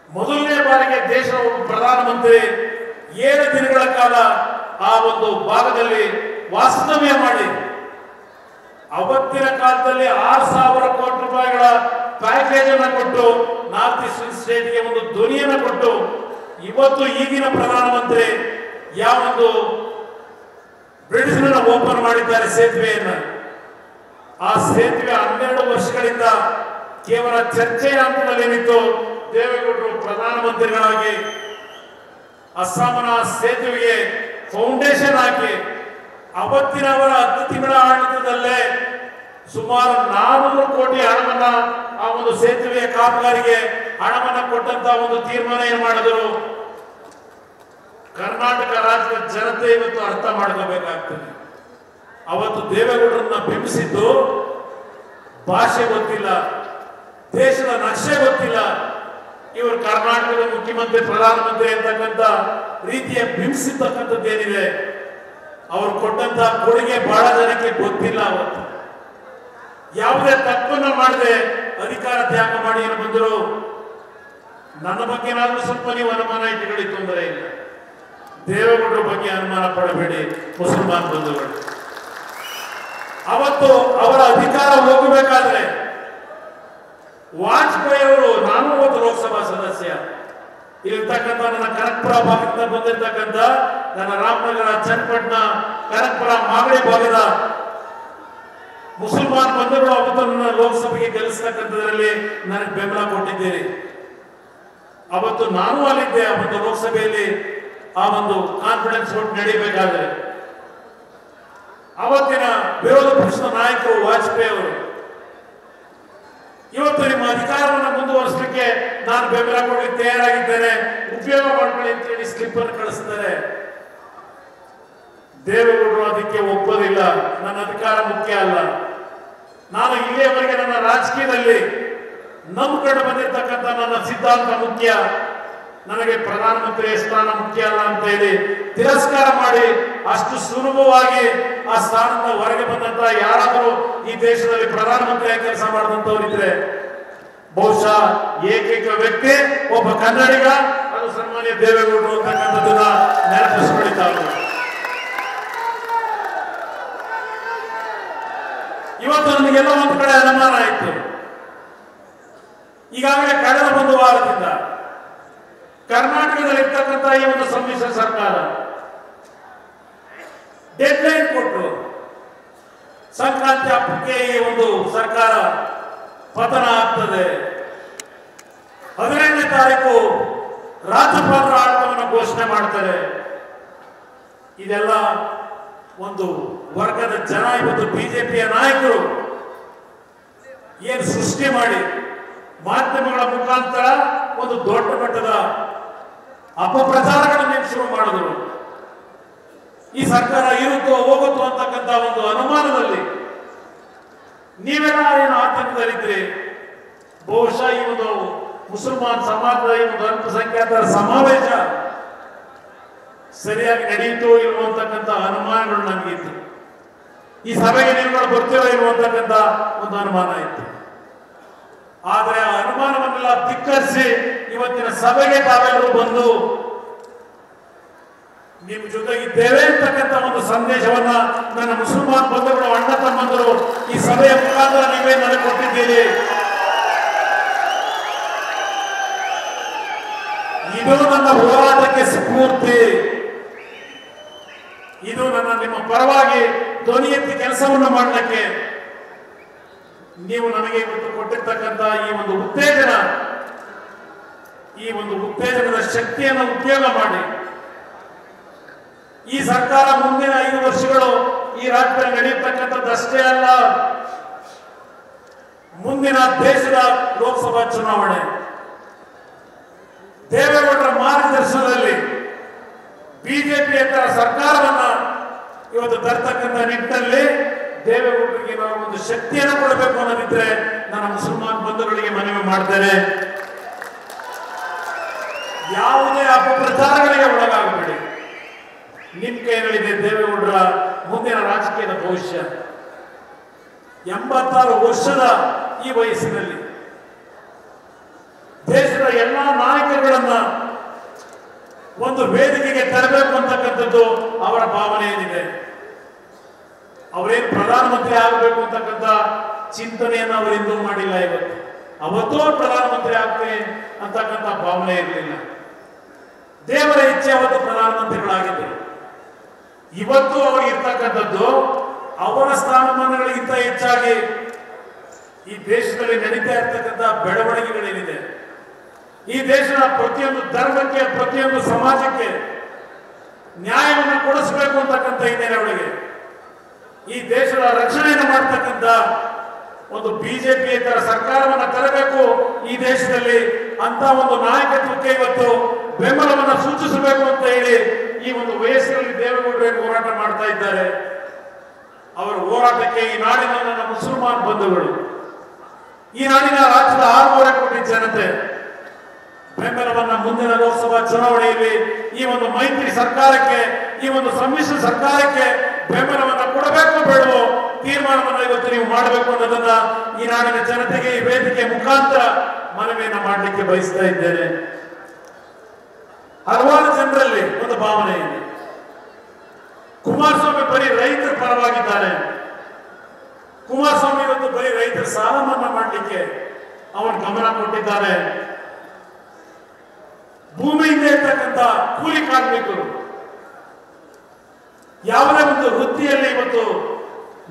ಮೊದಲನೇ ಬಾರಿಗೆ ದೇಶದ ಪ್ರಧಾನಮಂತ್ರಿ 7 ದಿನಗಳ ಕಾಲ ಆ ಒಂದು ಭಾಗದಲ್ಲಿ ವಾಸ್ತವ್ಯ ಮಾಡಿ ಅವತ್ತಿನ ಕಾಲದಲ್ಲಿ 6,000 ಕೋಟಿ ರೂಪಾಯಿಗಳ ಪ್ಯಾಕೇಜ್ ಅನ್ನು ಕೊಟ್ಟು ನಾರ್ತ್ ಈಸ್ಟರ್ನ್ ಸ್ಟೇಟ್ಗೆ ಒಂದು ಧ್ವನಿಯನ್ನು ಕೊಟ್ಟು ಇವತ್ತು ಈಗಿನ ಪ್ರಧಾನಮಂತ್ರಿ ಯಾವೊಂದು ಬ್ರಿಡ್ಜ್ ಓಪನ್ ಮಾಡಿದ್ದಾರೆ ಸೇತುವೆಯನ್ನು, ಆ ಸೇತುವೆ 12 ವರ್ಷಗಳಿಂದ ಕೇವಲ ಚರ್ಚೆಯ ಹಂತದಲ್ಲಿ ನಿಂತು ದೇವೇಗೌಡರು ಪ್ರಧಾನಮಂತ್ರಿಗಳಾಗಿ ಅಸ್ಸಾಂನ ಸೇತುವೆಗೆ ಫೌಂಡೇಶನ್ ಹಾಕಿ ಅವತ್ತಿನ ಅವರ 10 ತಿಂಗಳ ಆಡಳಿತದಲ್ಲೇ ಸುಮಾರು 400 ಕೋಟಿ ಹಣವನ್ನ ಆ ಒಂದು ಸೇತುವೆಯ ಕಾಮಗಾರಿಗೆ ಹಣವನ್ನ ಕೊಟ್ಟಂತ ಒಂದು ತೀರ್ಮಾನ ಏನು ಮಾಡಿದರು. ಕರ್ನಾಟಕ ರಾಜ್ಯದ ಜನತೆ ಇವತ್ತು ಅರ್ಥ ಮಾಡ್ಕೋಬೇಕಾಗ್ತದೆ. ಅವತ್ತು ದೇವೇಗೌಡರನ್ನ ಬಿಂಬಿಸಿದ್ದು ಭಾಷೆ ಗೊತ್ತಿಲ್ಲ, ದೇಶದ ನಕ್ಷೆ ಗೊತ್ತಿಲ್ಲ, ಇವರು ಕರ್ನಾಟಕದ ಮುಖ್ಯಮಂತ್ರಿ ಪ್ರಧಾನಮಂತ್ರಿ ಅಂತಕ್ಕಂಥ ರೀತಿಯ ಬಿಂಬಿಸಿರ್ತಕ್ಕಂಥದ್ದೇನಿದೆ, ಅವರು ಕೊಟ್ಟಂತ ಕೊಡುಗೆ ಬಹಳ ಜನಕ್ಕೆ ಗೊತ್ತಿಲ್ಲ. ಅವತ್ತು ಯಾವುದೇ ತಪ್ಪನ್ನ ಮಾಡದೆ ಅಧಿಕಾರ ತ್ಯಾಗ ಮಾಡಿ ಏನು ಬಂದರು. ನನ್ನ ಬಗ್ಗೆ ಏನಾದ್ರೂ ಸ್ವಲ್ಪ ನೀವು ಅನುಮಾನ ಇಟ್ಟುಕೊಳ್ಳಿ, ತೊಂದರೆ ಇಲ್ಲ. ದೇವೇಗೌಡರ ಬಗ್ಗೆ ಅನುಮಾನ ಪಡಬೇಡಿ ಮುಸಲ್ಮಾನ್ ಬಂಧುಗಳು. ಅವತ್ತು ಅವರ ಅಧಿಕಾರ ಹೋಗಬೇಕಾದ್ರೆ ವಾಜಪೇಯಿ ಅವರು, ನಾನು ಒಂದು ಲೋಕಸಭಾ ಸದಸ್ಯ ಇಲ್ಲಿರ್ತಕ್ಕಂಥ ನನ್ನ ಕನಕಪುರ ಭಾಗದಿಂದ ಬಂದಿರತಕ್ಕಂಥ ನನ್ನ ರಾಮನಗರ, ಚನ್ನಪಟ್ಟಣ, ಕನಕಪುರ, ಮಾಗಡಿ ಭಾಗದ ಮುಸಲ್ಮಾನ್ ಬಂಧುಗಳು ಅವತ್ತು ನನ್ನ ಲೋಕಸಭೆಗೆ ಗೆಲ್ಲಿಸ್ತಕ್ಕಂಥದ್ರಲ್ಲಿ ನನಗೆ ಬೆಂಬಲ ಕೊಟ್ಟಿದ್ದೀರಿ. ಅವತ್ತು ನಾನು ಅಲ್ಲಿದ್ದೆ ಆ ಒಂದು ಲೋಕಸಭೆಯಲ್ಲಿ ಆ ಒಂದು ಕಾನ್ಫಿಡೆನ್ಸ್ ವೋಟ್ ನಡೀಬೇಕಾದ್ರೆ. ಅವತ್ತಿನ ವಿರೋಧ ಪಕ್ಷದ ನಾಯಕರು ವಾಜಪೇಯಿ ಅವರು ಇವತ್ತು ನಿಮ್ಮ ಅಧಿಕಾರವನ್ನು ಮುಂದುವರಿಸಲಿಕ್ಕೆ ನಾನು ಬೆಂಬಲ ಕೊಡಲಿಕ್ಕೆ ತಯಾರಾಗಿದ್ದೇನೆ, ಉಪಯೋಗ ಮಾಡ್ಕೊಳ್ಳಿ ಅಂತೇಳಿ ಸ್ಲಿಪ್ ಅನ್ನು ಕಳಿಸ್ತಾರೆ. ದೇವೇಗೌಡರು ಅದಕ್ಕೆ ಒಪ್ಪೋದಿಲ್ಲ. ನನ್ನ ಅಧಿಕಾರ ಮುಖ್ಯ ಅಲ್ಲ, ನಾನು ಇಲ್ಲಿಯವರೆಗೆ ನನ್ನ ರಾಜಕೀಯದಲ್ಲಿ ನಂಬಿಕೊಂಡು ಬಂದಿರತಕ್ಕಂಥ ನನ್ನ ಸಿದ್ಧಾಂತ ಮುಖ್ಯ, ನನಗೆ ಪ್ರಧಾನಮಂತ್ರಿ ಸ್ಥಾನ ಮುಖ್ಯ ಅಲ್ಲ ಅಂತ ಹೇಳಿ ತಿರಸ್ಕಾರ ಮಾಡಿ ಅಷ್ಟು ಸುಲಭವಾಗಿ ಆ ಸ್ಥಾನದಿಂದ ಹೊರಗೆ ಬಂದಂತ ಯಾರಾದರೂ ಈ ದೇಶದಲ್ಲಿ ಪ್ರಧಾನಮಂತ್ರಿಯಾಗಿ ಕೆಲಸ ಮಾಡಿದಂತವರಿದ್ರೆ ಬಹುಶಃ ಏಕೈಕ ವ್ಯಕ್ತಿ ಒಬ್ಬ ಕನ್ನಡಿಗ, ಅದು ಸನ್ಮಾನ್ಯ ದೇವೇಗೌಡರು ಅಂತಕ್ಕಂಥದ್ದನ್ನ ನೆನಪಿಸಿಕೊಳ್ಳುತ್ತಾರೆ. ಇವತ್ತು ನನಗೆಲ್ಲ ಒಂದು ಕಡೆ ಅನುಮಾನ ಆಯಿತು. ಈಗಾಗಲೇ ಕಳೆದ ಒಂದು ವಾರದಿಂದ ಕರ್ನಾಟಕದಲ್ಲಿರ್ತಕ್ಕಂಥ ಈ ಒಂದು ಸಮ್ಮಿಶ್ರ ಸರ್ಕಾರ ಡೆಡ್ಲೈನ್ ಕೊಟ್ಟರು. ಸಂಕ್ರಾಂತಿ ಹಬ್ಬಕ್ಕೆ ಈ ಒಂದು ಸರ್ಕಾರ ಪತನ ಆಗ್ತದೆ, 15ನೇ ತಾರೀಕು ರಾಜ್ಯಪಾಲರ ಆಡಳಿತವನ್ನು ಘೋಷಣೆ ಮಾಡ್ತಾರೆ. ಇದೆಲ್ಲ ಒಂದು ವರ್ಗದ ಜನ ಇವತ್ತು ಬಿಜೆಪಿಯ ನಾಯಕರು ಏನು ಸೃಷ್ಟಿ ಮಾಡಿ ಮಾಧ್ಯಮಗಳ ಮುಖಾಂತರ ಒಂದು ದೊಡ್ಡ ಮಟ್ಟದ ಅಪಪ್ರಚಾರಗಳನ್ನು ಶುರು ಮಾಡಿದ್ರು. ಈ ಸರ್ಕಾರ ಇರುತ್ತೋ ಹೋಗುತ್ತೋ ಅಂತಕ್ಕಂಥ ಒಂದು ಅನುಮಾನದಲ್ಲಿ ನೀವೆಲ್ಲ ಏನು ಆತಂಕದಲ್ಲಿದ್ರಿ. ಬಹುಶಃ ಈ ಒಂದು ಮುಸಲ್ಮಾನ್ ಸಮಾಜದ ಈ ಒಂದು ಅಲ್ಪಸಂಖ್ಯಾತರ ಸಮಾವೇಶ ಸರಿಯಾಗಿ ನಡೆಯಿತೋ ಇಲ್ವೋ ಅಂತಕ್ಕಂಥ ಅನುಮಾನಗಳು ನನಗಿತ್ತು. ಈ ಸಭೆಗೆ ನೀವುಗಳು ಬರ್ತೀರೋ ಇಲ್ವೋ ಅಂತಕ್ಕಂಥ ಒಂದು ಅನುಮಾನ ಇತ್ತು. ಆದರೆ ಆ ಅನುಮಾನವನ್ನೆಲ್ಲ ಧಿಕ್ಕರಿಸಿ ಇವತ್ತಿನ ಸಭೆಗೆ ತಾವೆಲ್ಲರೂ ಬಂದು ನಿಮ್ಮ ಜೊತೆಗಿದ್ದೇವೆ ಅಂತಕ್ಕಂಥ ಒಂದು ಸಂದೇಶವನ್ನ ನನ್ನ ಮುಸಲ್ಮಾನ್ ಬಂಧುಗಳು, ಅಣ್ಣ ತಮ್ಮಂದರು ಈ ಸಭೆಯ ಮುಖಾಂತರ ನೀವೇ ನನಗೆ ಕೊಟ್ಟಿದ್ದೀರಿ. ಇದು ನನ್ನ ಹೋರಾಟಕ್ಕೆ ಸ್ಫೂರ್ತಿ. ಇದು ನನ್ನ ನಿಮ್ಮ ಪರವಾಗಿ ಧ್ವನಿ ಎತ್ತಿ ಕೆಲಸವನ್ನು ಮಾಡಲಿಕ್ಕೆ ನೀವು ನನಗೆ ಇವತ್ತು ಕೊಟ್ಟಿರ್ತಕ್ಕಂಥ ಈ ಒಂದು ಉತ್ತೇಜನ, ಈ ಒಂದು ಉತ್ತೇಜನದ ಶಕ್ತಿಯನ್ನು ಉಪಯೋಗ ಮಾಡಿ ಈ ಸರ್ಕಾರ ಮುಂದಿನ 5 ವರ್ಷಗಳು ಈ ರಾಜ್ಯದಲ್ಲಿ ನಡೆಯತಕ್ಕಂಥದ್ದಷ್ಟೇ ಅಲ್ಲ, ಮುಂದಿನ ದೇಶದ ಲೋಕಸಭಾ ಚುನಾವಣೆ ದೇವೇಗೌಡರ ಮಾರ್ಗದರ್ಶನದಲ್ಲಿ ಬಿಜೆಪಿಯೇತರ ಸರ್ಕಾರವನ್ನ ಇವತ್ತು ತರ್ತಕ್ಕಂಥ ನಿಟ್ಟಿನಲ್ಲಿ ದೇವೇಗೌಡರಿಗೆ ನಾವು ಒಂದು ಶಕ್ತಿಯನ್ನು ಕೊಡಬೇಕು ಅನ್ನೋದಿದ್ರೆ ನನ್ನ ಮುಸಲ್ಮಾನ್ ಬಂಧುಗಳಿಗೆ ಮನವಿ ಮಾಡ್ತೇನೆ. ಯಾವುದೇ ಅಪಪ್ರಚಾರಗಳಿಗೆ ಒಳಗಾಗಬೇಡಿ. ನಿಮ್ ಕೈಗಳಿದೆ ದೇವೇಗೌಡರ ಮುಂದಿನ ರಾಜಕೀಯದ ಭವಿಷ್ಯ. 86 ವರ್ಷದ ಈ ವಯಸ್ಸಿನಲ್ಲಿ ದೇಶದ ಎಲ್ಲಾ ನಾಯಕರುಗಳನ್ನ ಒಂದು ವೇದಿಕೆಗೆ ತರಬೇಕು ಅಂತಕ್ಕಂಥದ್ದು ಅವರ ಭಾವನೆ ಏನಿದೆ. ಅವರೇನು ಪ್ರಧಾನಮಂತ್ರಿ ಆಗಬೇಕು ಅಂತಕ್ಕಂಥ ಚಿಂತನೆಯನ್ನು ಅವರಿಂದೂ ಮಾಡಿಲ್ಲ. ಅವತ್ತೂ ಪ್ರಧಾನಮಂತ್ರಿ ಆಗ್ತೇನೆ ಅಂತಕ್ಕಂಥ ಭಾವನೆ ಇರಲಿಲ್ಲ. ದೇವರ ಇಚ್ಛೆ ಅವತ್ತು ಪ್ರಧಾನಮಂತ್ರಿಗಳಾಗಿದ್ದರು. ಇವತ್ತು ಅವರಿಗೆ ಇರ್ತಕ್ಕಂಥದ್ದು ಅವರ ಸ್ಥಾನಮಾನಗಳಿಗಿಂತ ಹೆಚ್ಚಾಗಿ ಈ ದೇಶದಲ್ಲಿ ನಡೀತಾ ಇರ್ತಕ್ಕಂಥ ಬೆಳವಣಿಗೆಗಳೇನಿದೆ, ಈ ದೇಶದ ಪ್ರತಿಯೊಂದು ಧರ್ಮಕ್ಕೆ, ಪ್ರತಿಯೊಂದು ಸಮಾಜಕ್ಕೆ ನ್ಯಾಯವನ್ನು ಕೊಡಿಸಬೇಕು ಅಂತಕ್ಕಂಥ ಹಿನ್ನೆಲೆ ಒಳಗೆ ಈ ದೇಶದ ರಕ್ಷಣೆಯನ್ನು ಮಾಡ್ತಕ್ಕಂಥ ಒಂದು ಬಿಜೆಪಿಯೇತರ ಸರ್ಕಾರವನ್ನು ತರಬೇಕು ಈ ದೇಶದಲ್ಲಿ ಅಂತ ಒಂದು ನಾಯಕತ್ವಕ್ಕೆ ಇವತ್ತು ಬೆಂಬಲವನ್ನು ಸೂಚಿಸಬೇಕು ಅಂತ ಹೇಳಿ ಈ ಒಂದು ವಯಸ್ಸಿನಲ್ಲಿ ದೇವೇಗೌಡರು ಹೋರಾಟ ಮಾಡ್ತಾ ಇದ್ದಾರೆ. ಅವರ ಹೋರಾಟಕ್ಕೆ ಈ ನಾಡಿನ ನನ್ನ ಮುಸಲ್ಮಾನ್ ಬಂಧುಗಳು, ಈ ನಾಡಿನ ರಾಜ್ಯದ 6.5 ಕೋಟಿ ಜನತೆ ಬೆಂಬಲವನ್ನ ಮುಂದಿನ ಲೋಕಸಭಾ ಚುನಾವಣೆಯಲ್ಲಿ ಈ ಒಂದು ಮೈತ್ರಿ ಸರ್ಕಾರಕ್ಕೆ, ಈ ಒಂದು ಸಮ್ಮಿಶ್ರ ಸರ್ಕಾರಕ್ಕೆ ಬೆಂಬಲವನ್ನ ಕೊಡಬೇಕು ಬೇಡವೋ ತೀರ್ಮಾನವನ್ನು ಇವತ್ತು ನೀವು ಮಾಡಬೇಕು ಅನ್ನೋದನ್ನ ಈ ನಾಡಿನ ಜನತೆಗೆ ಈ ವೇದಿಕೆ ಮುಖಾಂತರ ಮನವಿಯನ್ನ ಮಾಡಲಿಕ್ಕೆ ಬಯಸ್ತಾ ಇದ್ದೇನೆ. ಹಲವಾರು ಜನರಲ್ಲಿ ಒಂದು ಭಾವನೆ ಇದೆ, ಕುಮಾರಸ್ವಾಮಿ ಬರೀ ರೈತರ ಪರವಾಗಿದ್ದಾರೆ. ಕುಮಾರಸ್ವಾಮಿ ಇವತ್ತು ಬರೀ ರೈತರ ಸಾಲ ಮನ್ನಾ ಮಾಡಲಿಕ್ಕೆ ಅವನು ಗಮನ ಕೊಟ್ಟಿದ್ದಾರೆ. ಭೂಮಿಯಿಂದ ಇರ್ತಕ್ಕಂಥ ಕೂಲಿ ಕಾರ್ಮಿಕರು, ಯಾವುದೇ ಒಂದು ವೃತ್ತಿಯಲ್ಲಿ ಇವತ್ತು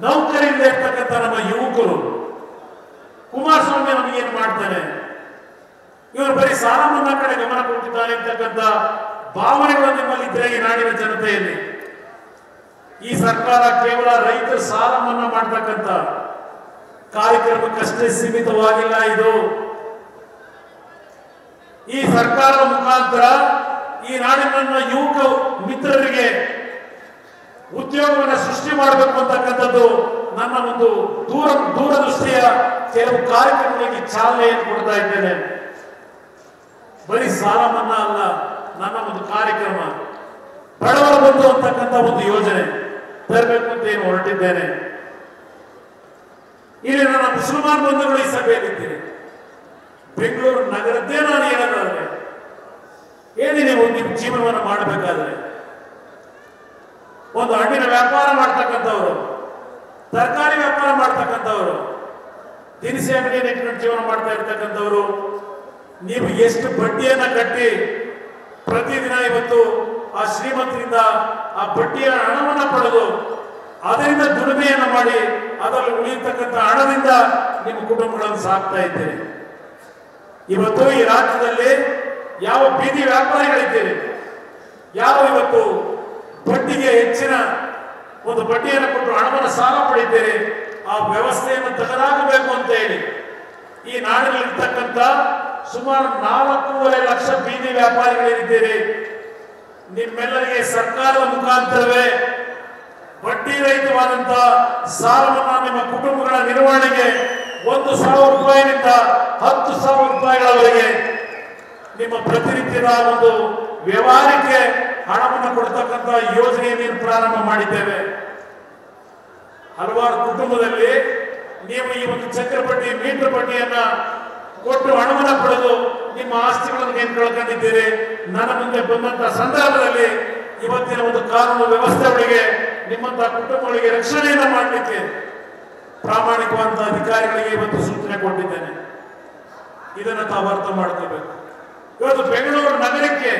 ನೌಕರಿಯಿಂದ ಇರ್ತಕ್ಕಂಥ ನಮ್ಮ ಯುವಕರು, ಕುಮಾರಸ್ವಾಮಿ ನಮಗೇನು ಮಾಡ್ತಾನೆ, ಇವರು ಬರೀ ಸಾಲ ಮನ್ನಾ ಕಡೆ ಗಮನ ಕೊಟ್ಟಿದ್ದಾರೆ ಅಂತಕ್ಕಂಥ ಭಾವನೆಗಳು ನಿಮ್ಮಲ್ಲಿದ್ದರೆ ಈ ನಾಡಿನ ಜನತೆಯಲ್ಲಿ ಈ ಸರ್ಕಾರ ಕೇವಲ ರೈತರ ಸಾಲ ಮನ್ನಾ ಮಾಡತಕ್ಕಂಥ ಕಾರ್ಯಕ್ರಮಕ್ಕಷ್ಟೇ ಸೀಮಿತವಾಗಿಲ್ಲ. ಇದು ಈ ಸರ್ಕಾರದ ಮುಖಾಂತರ ಈ ನಾಡಿನ ಯುವಕ ಮಿತ್ರರಿಗೆ ಉದ್ಯೋಗವನ್ನು ಸೃಷ್ಟಿ ಮಾಡಬೇಕು ಅಂತಕ್ಕಂಥದ್ದು ನನ್ನ ಒಂದು ದೂರದೃಷ್ಟಿಯ ಕೆಲವು ಕಾರ್ಯಕ್ರಮಗಳಿಗೆ ಚಾಲನೆಯನ್ನು ಕೊಡ್ತಾ ಇದ್ದೇನೆ. ಬರೀ ಸಾಲ ಮನ್ನಾ ಅಲ್ಲ, ನನ್ನ ಒಂದು ಕಾರ್ಯಕ್ರಮ ಬಡವರ ಬಂಧು ಅಂತಕ್ಕಂಥ ಒಂದು ಯೋಜನೆ ತರಬೇಕು ಅಂತ ಏನು ಹೊರಟಿದ್ದೇನೆ. ಇಲ್ಲಿ ನನ್ನ ಮುಸಲ್ಮಾನ್ ಬಂಧುಗಳು ಈ ಸಭೆಯಲ್ಲಿದ್ದೀರಿ. ಬೆಂಗಳೂರು ನಗರದ್ದೇ ನಾನು ಹೇಳೋದಾದ್ರೆ ಹೇಳಿ, ನೀವು ನಿಮ್ಮ ಜೀವನವನ್ನು ಮಾಡಬೇಕಾದ್ರೆ ಒಂದು ಹಣ್ಣಿನ ವ್ಯಾಪಾರ ಮಾಡ್ತಕ್ಕಂಥವ್ರು, ತರಕಾರಿ ವ್ಯಾಪಾರ ಮಾಡ್ತಕ್ಕಂಥವ್ರು, ದಿನಸಿ ಅಂಗಡಿಯನ್ನು ಇಟ್ಕೊಂಡು ಜೀವನ ಮಾಡ್ತಾ ಇರ್ತಕ್ಕಂಥವ್ರು, ನೀವು ಎಷ್ಟು ಬಡ್ಡಿಯನ್ನ ಕಟ್ಟಿ ಪ್ರತಿದಿನ ಇವತ್ತು ಆ ಶ್ರೀಮಂತರಿಂದ ಆ ಬಡ್ಡಿಯ ಹಣವನ್ನು ಪಡೆದು ಅದರಿಂದ ದುಡಿಮೆಯನ್ನು ಮಾಡಿ ಅದರಲ್ಲಿ ಉಳಿಯತಕ್ಕಂಥ ಹಣದಿಂದ ನಿಮ್ಮ ಕುಟುಂಬಗಳನ್ನು ಸಾಕ್ತಾ ಇದ್ದೀರಿ. ಇವತ್ತು ಈ ರಾಜ್ಯದಲ್ಲಿ ಯಾವ ಬೀದಿ ವ್ಯಾಪಾರಿಗಳಿದ್ದೀರಿ, ಯಾವ ಇವತ್ತು ಬಡ್ಡಿಗೆ ಹೆಚ್ಚಿನ ಒಂದು ಬಡ್ಡಿಯನ್ನು ಕೊಟ್ಟು ಹಣವನ್ನು ಸಾಲ ಪಡೆಯುತ್ತೀರಿ, ಆ ವ್ಯವಸ್ಥೆಯನ್ನು ತೆಗೆದಾಕಬೇಕು ಅಂತ ಹೇಳಿ ಈ ನಾಡಿನಲ್ಲಿರ್ತಕ್ಕಂಥ ಸುಮಾರು 4.5 ಲಕ್ಷ ಬೀದಿ ವ್ಯಾಪಾರಿಗಳಿದ್ದೀರಿ. ನಿಮ್ಮೆಲ್ಲರಿಗೆ ಸರ್ಕಾರದ ಮುಖಾಂತರವೇ ಬಡ್ಡಿ ರಹಿತವಾದಂತಹ ಸಾಲವನ್ನು ನಿಮ್ಮ ಕುಟುಂಬಗಳ ನಿರ್ವಹಣೆಗೆ 1,000 ರೂಪಾಯಿನಿಂದ 10,000 ರೂಪಾಯಿಗಳವರೆಗೆ ನಿಮ್ಮ ಪ್ರತಿನಿತ್ಯದ ಒಂದು ವ್ಯವಹಾರಕ್ಕೆ ಹಣವನ್ನು ಕೊಡ್ತಕ್ಕಂಥ ಯೋಜನೆಯನ್ನು ಪ್ರಾರಂಭ ಮಾಡಿದ್ದೇವೆ. ಹಲವಾರು ಕುಟುಂಬದಲ್ಲಿ ನೀವು ಈ ಒಂದು ಚಕ್ರ ಬಡ್ಡಿ, ಮೀಟರ್ ಬಡ್ಡಿಯನ್ನ ಕೊಟ್ಟು ಹಣವನ್ನು ಪಡೆದು ನಿಮ್ಮ ಆಸ್ತಿಗಳನ್ನು ಏನು ಕಳ್ಕೊಂಡಿದ್ದೀರಿ. ನನ್ನ ಮುಂದೆ ಬಂದಂತಹ ಸಂದರ್ಭದಲ್ಲಿ ಇವತ್ತಿನ ಒಂದು ಕಾನೂನು ವ್ಯವಸ್ಥೆಗಳಿಗೆ ನಿಮ್ಮಂತಹ ಕುಟುಂಬಗಳಿಗೆ ರಕ್ಷಣೆಯನ್ನು ಮಾಡಲಿಕ್ಕೆ ಪ್ರಾಮಾಣಿಕವಾದ ಅಧಿಕಾರಿಗಳಿಗೆ ಇವತ್ತು ಸೂಚನೆ ಕೊಟ್ಟಿದ್ದೇನೆ. ಇದನ್ನು ತಾವು ಅರ್ಥ ಮಾಡ್ಕೋಬೇಕು. ಇವತ್ತು ಬೆಂಗಳೂರು ನಗರಕ್ಕೆ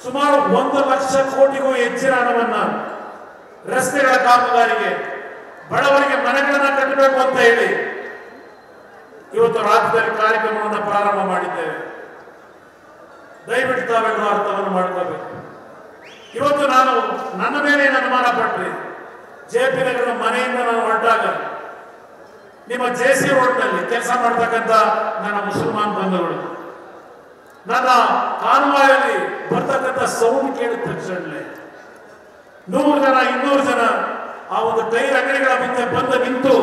ಸುಮಾರು 1 ಲಕ್ಷ ಕೋಟಿಗೂ ಹೆಚ್ಚಿನ ಹಣವನ್ನ ರಸ್ತೆಗಳ ಕಾಮಗಾರಿಗೆ, ಬಡವರಿಗೆ ಮನೆಗಳನ್ನ ಕಟ್ಟಬೇಕು ಅಂತ ಹೇಳಿ ಇವತ್ತು ರಾಜ್ಯದಲ್ಲಿ ಕಾರ್ಯಕ್ರಮವನ್ನು ಪ್ರಾರಂಭ ಮಾಡಿದ್ದೇವೆ. ದಯವಿಟ್ಟು ತಾವೆಲ್ಲರೂ ಅರ್ಥವನ್ನು ಮಾಡ್ಕೋಬೇಕು. ಇವತ್ತು ನಾನು ನನ್ನ ಮೇಲೆ ಅನುಮಾನ ಪಟ್ರಿ, JP ನಗರದ ಮನೆಯಿಂದ ನಾನು ಹೊರಟಾಗ ನಿಮ್ಮ JC ರೋಡ್ನಲ್ಲಿ ಕೆಲಸ ಮಾಡ್ತಕ್ಕಂಥ ನನ್ನ ಮುಸಲ್ಮಾನ್ ಬಂಧುಗಳು ನನ್ನ ಕಾನ್ವಾಯಲ್ಲಿ ಬರ್ತಕ್ಕಂಥ ಸೌಂಡ್ ಕೇಳಿದ ತಕ್ಷಣ 100 ಜನ 200 ಜನ ಆ ಒಂದು ಟೈರ್ ಅಂಗಡಿಗಳ ಮುಂದೆ ಬಂದು ನಿಂತು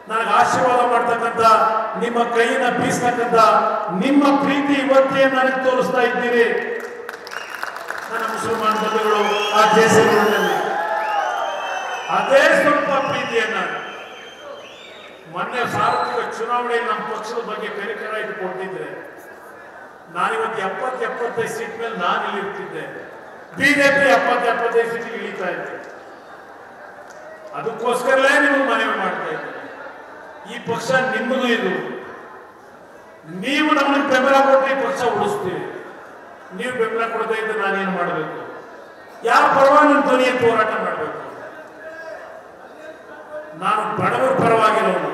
ನನಗೆ ಆಶೀರ್ವಾದ ಮಾಡ್ತಕ್ಕಂಥ, ನಿಮ್ಮ ಕೈಯಿಂದ ಬೀಸ್ತಕ್ಕಂಥ ನಿಮ್ಮ ಪ್ರೀತಿ ಇವತ್ತೇ ನನಗೆ ತೋರಿಸ್ತಾ ಇದ್ದೀರಿ ನನ್ನ ಮುಸಲ್ಮಾನ್ ಬಂಧುಗಳು. ಆ JC ರೋಡ್ನಲ್ಲಿ ಅದೇ ಸ್ವಲ್ಪ ಪ್ರೀತಿಯನ್ನ ಮೊನ್ನೆ ಸಾರ್ವತ್ರಿಕ ಚುನಾವಣೆಯಲ್ಲಿ ನಮ್ಮ ಪಕ್ಷದ ಬಗ್ಗೆ ಕರಿಕರ ಇಟ್ಟುಕೊಟ್ಟಿದ್ರೆ ನಾನಿವತ್ತು 70-75 ಸೀಟ್ ಮೇಲೆ ನಾನು ಇಲ್ಲಿ ಇರ್ತಿದ್ದೆ. ಬಿಜೆಪಿ 70-75 ಸೀಟಿಗೆ ಇಳಿತಾ ಇದ್ದೆ. ಅದಕ್ಕೋಸ್ಕರಲೇ ನೀವು ಮನವಿ ಮಾಡ್ತಾ ಇದ್ದೀರಿ. ಈ ಪಕ್ಷ ನಿಮ್ಮದು, ಇದು ನೀವು ನಮಗೆ ಬೆಂಬಲ ಕೊಟ್ಟರೆ ಈ ಪಕ್ಷ ಉಳಿಸ್ತೀವಿ. ನೀವು ಬೆಂಬಲ ಕೊಡದೇ ಇದ್ದರೆ ನಾನೇನು ಮಾಡಬೇಕು? ಯಾರ ಪರವಾಗಿ ನನ್ನ ಧ್ವನಿಯನ್ನು ಹೋರಾಟ ಮಾಡಬೇಕು? ನಾನು ಬಡವರ ಪರವಾಗಿರೋನು.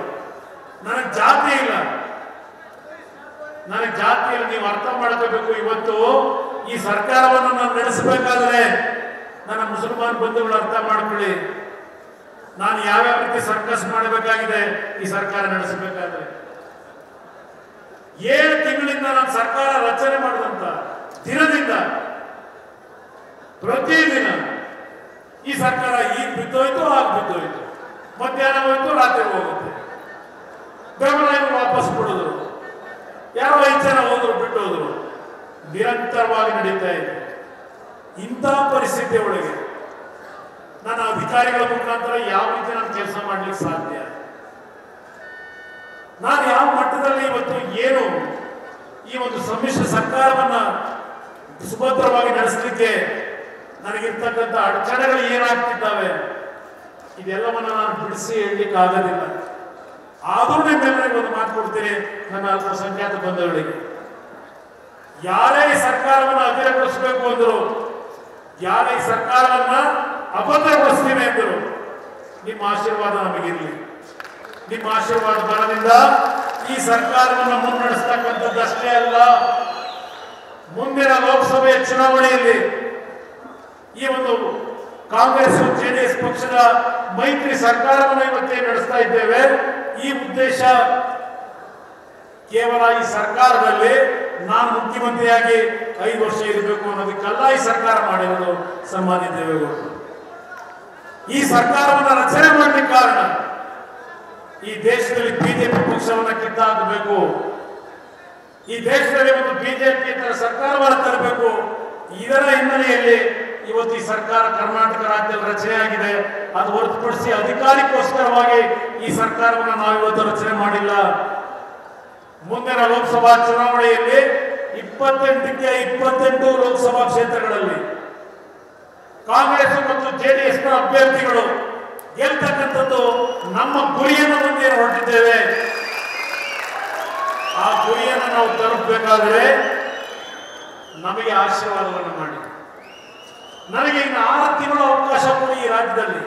ನನಗೆ ಜಾತಿ ಇಲ್ಲ, ನನಗೆ ಜಾತಿ ಇಲ್ಲ. ನೀವು ಅರ್ಥ ಮಾಡ್ಕೋಬೇಕು. ಇವತ್ತು ಈ ಸರ್ಕಾರವನ್ನು ನಾನು ನಡೆಸಬೇಕಾದ್ರೆ ನನ್ನ ಮುಸಲ್ಮಾನ್ ಬಂಧುಗಳು ಅರ್ಥ ಮಾಡ್ಕೊಳ್ಳಿ, ನಾನು ಯಾವ್ಯಾವ ರೀತಿ ಸರ್ಕಸ್ ಮಾಡಬೇಕಾಗಿದೆ ಈ ಸರ್ಕಾರ ನಡೆಸಬೇಕಾದ್ರೆ. 7 ತಿಂಗಳಿಂದ ನಾನು ಸರ್ಕಾರ ರಚನೆ ಮಾಡಿದಂತ ದಿನದಿಂದ ಪ್ರತಿದಿನ ಈ ಸರ್ಕಾರ ಈಗ ಬಿದ್ದೋಯ್ತು, ಆಗ ಬಿದ್ದೋಯ್ತು, ಮಧ್ಯಾಹ್ನ ಹೋಯ್ತು, ರಾತ್ರಿ ಹೋಗುತ್ತೆ, ಬೆಂಬಲ ವಾಪಸ್ ಬಿಡೋದು, ಯಾರೋ 5 ಜನ ಹೋದ್ರು ಬಿಟ್ಟು ಹೋದ್ರು, ನಿರಂತರವಾಗಿ ನಡೀತಾ ಇದೆ. ಇಂತಹ ಪರಿಸ್ಥಿತಿ ಒಳಗೆ ನನ್ನ ಅಧಿಕಾರಿಗಳ ಮುಖಾಂತರ ಯಾವ ರೀತಿ ನಾನು ಕೆಲಸ ಮಾಡ್ಲಿಕ್ಕೆ ಸಾಧ್ಯ? ನಾನು ಯಾವ ಮಟ್ಟದಲ್ಲಿ ಇವತ್ತು ಏನು ಈ ಒಂದು ಸಮ್ಮಿಶ್ರ ಸರ್ಕಾರವನ್ನ ಸುಭದ್ರವಾಗಿ ನಡೆಸಲಿಕ್ಕೆ ನನಗಿರ್ತಕ್ಕಂಥ ಅಡಚಣೆಗಳು ಏನಾಗ್ತಿದ್ದಾವೆ ಇದೆಲ್ಲವನ್ನ ನಾನು ಬಿಡಿಸಿ ಹೇಳಲಿಕ್ಕೆ ಆಗೋದಿಲ್ಲ. ಆದರೂ ನಿಮ್ಮೆಲ್ಲರಿಗೂ ಒಂದು ಮಾತು ಕೊಡ್ತೀನಿ, ನನ್ನ ಅಲ್ಪಸಂಖ್ಯಾತ ಬಂಧುಗಳಿಗೆ, ಯಾರೇ ಈ ಸರ್ಕಾರವನ್ನು ಅಧೀನಗೊಳಿಸಬೇಕು ಅಂದರು, ಯಾರೇ ಈ ಸರ್ಕಾರವನ್ನ ಅಭದ್ರಗೊಳಿಸ್ತೀನಿ ಎಂದರು, ನಿಮ್ಮ ಆಶೀರ್ವಾದ ನಮಗಿರಲಿ. ನಿಮ್ಮ ಆಶೀರ್ವಾದ ಬಲದಿಂದ ಈ ಸರ್ಕಾರವನ್ನು ಮುನ್ನಡೆಸ್ತಕ್ಕಂಥದ್ದಷ್ಟೇ ಅಲ್ಲ, ಮುಂದಿನ ಲೋಕಸಭೆಯ ಚುನಾವಣೆಯಲ್ಲಿ ಈ ಒಂದು ಕಾಂಗ್ರೆಸ್ JDS ಪಕ್ಷದ ಮೈತ್ರಿ ಸರ್ಕಾರವನ್ನು ಇವತ್ತೇ ನಡೆಸ್ತಾ ಇದ್ದೇವೆ. ಈ ಉದ್ದೇಶ ಕೇವಲ ಈ ಸರ್ಕಾರದಲ್ಲಿ ನಾನು ಮುಖ್ಯಮಂತ್ರಿಯಾಗಿ 5 ವರ್ಷ ಇರಬೇಕು ಅನ್ನೋದಕ್ಕೆಲ್ಲ ಈ ಸರ್ಕಾರ ಮಾಡಿರೋದು ಸನ್ಮಾನ್ಯ ದೇವೇಗೌಡರು. ಈ ಸರ್ಕಾರವನ್ನು ರಚನೆ ಮಾಡಲಿಕ್ಕೆ ಕಾರಣ ಈ ದೇಶದಲ್ಲಿ ಬಿಜೆಪಿ ಪಕ್ಷವನ್ನು ಕಿತ್ತಾಕಬೇಕು, ಈ ದೇಶದಲ್ಲಿ ಒಂದು ಬಿಜೆಪಿ ಸರ್ಕಾರವನ್ನು ತರಬೇಕು. ಇದರ ಹಿನ್ನೆಲೆಯಲ್ಲಿ ಇವತ್ತು ಈ ಸರ್ಕಾರ ಕರ್ನಾಟಕ ರಾಜ್ಯದಲ್ಲಿ ರಚನೆ ಆಗಿದೆ. ಅದು ಹೊರತುಪಡಿಸಿ ಅಧಿಕಾರಕ್ಕೋಸ್ಕರವಾಗಿ ಈ ಸರ್ಕಾರವನ್ನು ನಾವು ಇವತ್ತು ರಚನೆ ಮಾಡಿಲ್ಲ. ಮುಂದಿನ ಲೋಕಸಭಾ ಚುನಾವಣೆಯಲ್ಲಿ 28ಕ್ಕೆ 28 ಲೋಕಸಭಾ ಕ್ಷೇತ್ರಗಳಲ್ಲಿ ಕಾಂಗ್ರೆಸ್ ಮತ್ತು ಜೆಡಿಎಸ್ನ ಅಭ್ಯರ್ಥಿಗಳು ಗೆಲ್ತಕ್ಕಂಥದ್ದು ನಮ್ಮ ಗುರಿಯನ್ನು ಮುಂದೆ ಹೊರಟಿದ್ದೇವೆ. ಆ ಗುರಿಯನ್ನು ನಾವು ತಲುಪಬೇಕಾದರೆ ನಮಗೆ ಆಶೀರ್ವಾದವನ್ನು ಮಾಡಿ, ನನಗೆ ಇನ್ನು 6 ತಿಂಗಳ ಅವಕಾಶ ಕೊಡಿ. ಈ ರಾಜ್ಯದಲ್ಲಿ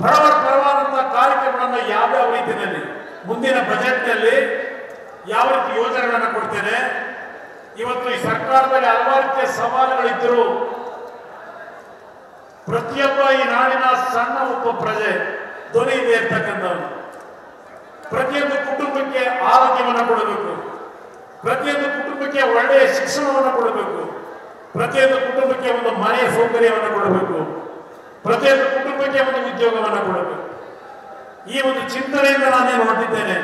ಬರವಾದಂತಹ ಕಾರ್ಯಕ್ರಮಗಳನ್ನು ಯಾವ್ಯಾವ ರೀತಿಯಲ್ಲಿ ಮುಂದಿನ ಬಜೆಟ್ನಲ್ಲಿ ಯಾವ ರೀತಿ ಯೋಜನೆಗಳನ್ನು ಕೊಡ್ತೇನೆ. ಇವತ್ತು ಈ ಸರ್ಕಾರದಲ್ಲಿ ಹಲವಾರು ರೀತಿಯ ಸವಾಲುಗಳಿದ್ದರೂ ಪ್ರತಿಯೊಬ್ಬ ಈ ನಾಡಿನ ಸಣ್ಣ ಒಬ್ಬ ಪ್ರಜೆ ಧ್ವನಿ ಇದೆ ಇರ್ತಕ್ಕಂಥವನು. ಪ್ರತಿಯೊಂದು ಕುಟುಂಬಕ್ಕೆ ಆರೋಗ್ಯವನ್ನು ಕೊಡಬೇಕು, ಪ್ರತಿಯೊಂದು ಕುಟುಂಬಕ್ಕೆ ಒಳ್ಳೆಯ ಶಿಕ್ಷಣವನ್ನು ಕೊಡಬೇಕು, ಪ್ರತಿಯೊಂದು ಕುಟುಂಬಕ್ಕೆ ಒಂದು ಮನೆಯ ಸೌಕರ್ಯವನ್ನು ಕೊಡಬೇಕು, ಪ್ರತಿಯೊಂದು ಕುಟುಂಬಕ್ಕೆ ಒಂದು ಉದ್ಯೋಗವನ್ನು ಕೊಡಬೇಕು. ಈ ಒಂದು ಚಿಂತನೆಯಿಂದ ನಾನೇನು ಹೊರಟಿದ್ದೇನೆ.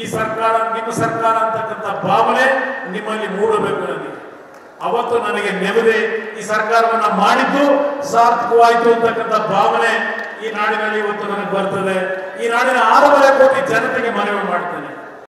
ಈ ಸರ್ಕಾರ ನಿಮ್ಮ ಸರ್ಕಾರ ಅಂತಕ್ಕಂಥ ಭಾವನೆ ನಿಮ್ಮಲ್ಲಿ ಮೂಡಬೇಕು. ನನಗೆ ಅವತ್ತು ನನಗೆ ನೆಮ್ಮದಿ, ಈ ಸರ್ಕಾರವನ್ನ ಮಾಡಿದ್ದು ಸಾರ್ಥಕವಾಯಿತು ಅಂತಕ್ಕಂಥ ಭಾವನೆ ಈ ನಾಡಿನಲ್ಲಿ ಇವತ್ತು ನನಗೆ ಬರ್ತದೆ. ಈ ನಾಡಿನ 6.5 ಕೋಟಿ ಜನತೆಗೆ ಮನವಿ ಮಾಡ್ತೇನೆ.